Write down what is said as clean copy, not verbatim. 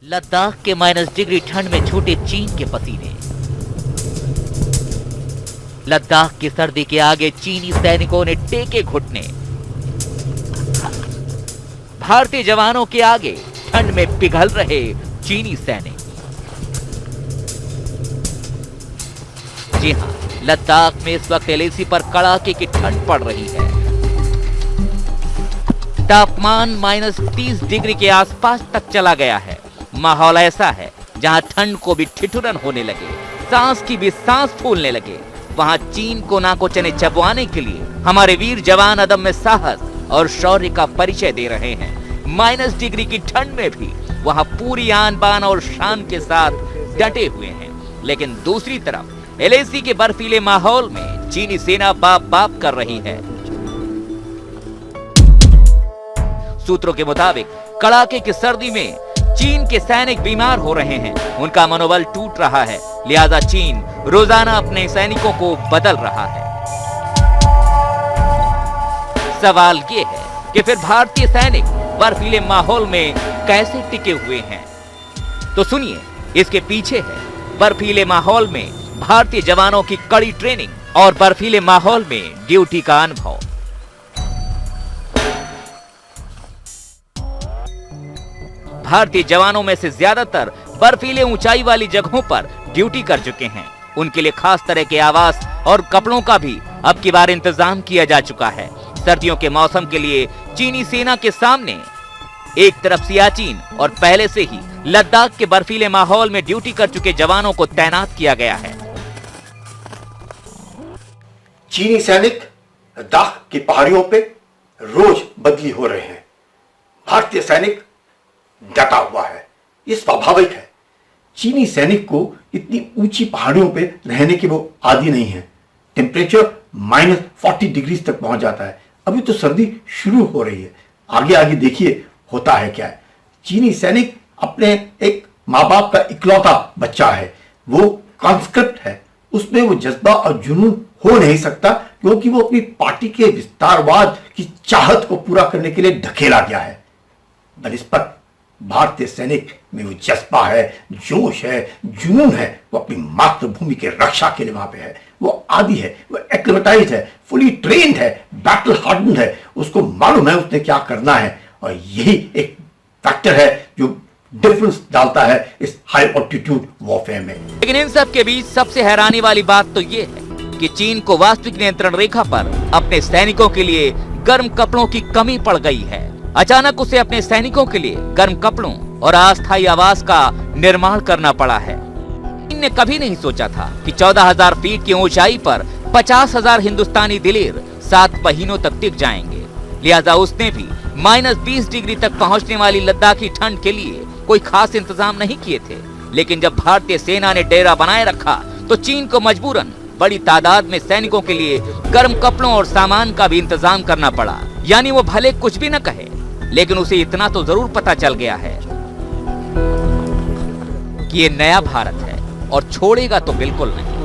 लद्दाख के -डिग्री ठंड में छूटे चीन के पसीने। लद्दाख की सर्दी के आगे चीनी सैनिकों ने टेके घुटने। भारतीय जवानों के आगे ठंड में पिघल रहे चीनी सैनिक। जी हां, लद्दाख में इस वक्त एलएसी पर कड़ाके की ठंड पड़ रही है। तापमान -30 डिग्री के आसपास तक चला गया है। माहौल ऐसा है जहां ठंड को भी ठिठुरन होने लगे, सांस की भी सांस फूलने लगे। वहां चीन को नाकोचने चबवाने के लिए हमारे वीर जवान अदम्य साहस और शौर्य का परिचय दे रहे हैं। -डिग्री की ठंड में भी वहां पूरी आन बान और शान के साथ डटे हुए हैं। लेकिन दूसरी तरफ एलएसी के बर्फीले माहौल में चीनी सेना बाप बाप कर रही है। सूत्रों के मुताबिक कड़ाके की सर्दी में चीन के सैनिक बीमार हो रहे हैं, उनका मनोबल टूट रहा है। लिहाजा चीन रोजाना अपने सैनिकों को बदल रहा है। सवाल ये है कि फिर भारतीय सैनिक बर्फीले माहौल में कैसे टिके हुए हैं? तो सुनिए, इसके पीछे है बर्फीले माहौल में भारतीय जवानों की कड़ी ट्रेनिंग और बर्फीले माहौल में ड्यूटी का अनुभव। भारतीय जवानों में से ज्यादातर बर्फीले ऊंचाई वाली जगहों पर ड्यूटी कर चुके हैं। उनके लिए खास तरह के आवास और कपड़ों का भी अब की बार इंतजाम किया जा चुका है। सर्दियों के मौसम के लिए चीनी सेना के सामने एक तरफ सियाचिन और पहले से ही लद्दाख के बर्फीले माहौल में ड्यूटी कर चुके जवानों को तैनात किया गया है। चीनी सैनिक लद्दाख की पहाड़ियों पे रोज बदली हो रहे हैं। भारतीय सैनिक डटा हुआ है, ये स्वाभाविक है। चीनी सैनिक को इतनी ऊंची पहाड़ियों पे रहने की वो आदी नहीं है। टेम्परेचर -40 डिग्री तक पहुंच जाता है। अभी तो सर्दी शुरू हो रही है, आगे आगे देखिए होता है क्या है। चीनी सैनिक अपने एक माँ बाप का इकलौता बच्चा है, वो कॉन्स्क्रिप्ट है, उसमें वो जज्बा और जुनून हो नहीं सकता क्योंकि वो अपनी पार्टी के विस्तारवाद की चाहत को पूरा करने के लिए ढकेला गया है। बनिस्पत भारतीय सैनिक में वो जज्बा है, जोश है, जुनून है। वो अपनी मातृभूमि के रक्षा के लिए वहां पे है। वो आदी है, वो एक्लेमेटाइज्ड है, फुली ट्रेन्ड है, बैटल हार्डन्ड है। उसको मालूम है उसने क्या करना है, और यही एक फैक्टर है जो डिफरेंस डालता है इस हाई ऑल्टीट्यूड वॉरफेयर में। लेकिन इन सब के बीच सबसे हैरानी वाली बात तो ये है कि चीन को वास्तविक नियंत्रण रेखा पर अपने सैनिकों के लिए गर्म कपड़ों की कमी पड़ गई है। अचानक उसे अपने सैनिकों के लिए गर्म कपड़ों और अस्थायी आवास का निर्माण करना पड़ा है। चीन ने कभी नहीं सोचा था कि 14,000 फीट की ऊंचाई पर 50,000 हिंदुस्तानी दिलेर 7 महीनों तक टिक जाएंगे। लिहाजा उसने भी -20 डिग्री तक पहुंचने वाली लद्दाखी ठंड के लिए कोई खास इंतजाम नहीं किए थे। लेकिन जब भारतीय सेना ने डेरा बनाए रखा तो चीन को मजबूरन बड़ी तादाद में सैनिकों के लिए गर्म कपड़ों और सामान का भी इंतजाम करना पड़ा। यानी वो भले कुछ भी न कहे, लेकिन उसे इतना तो जरूर पता चल गया है कि ये नया भारत है और छोड़ेगा तो बिल्कुल नहीं।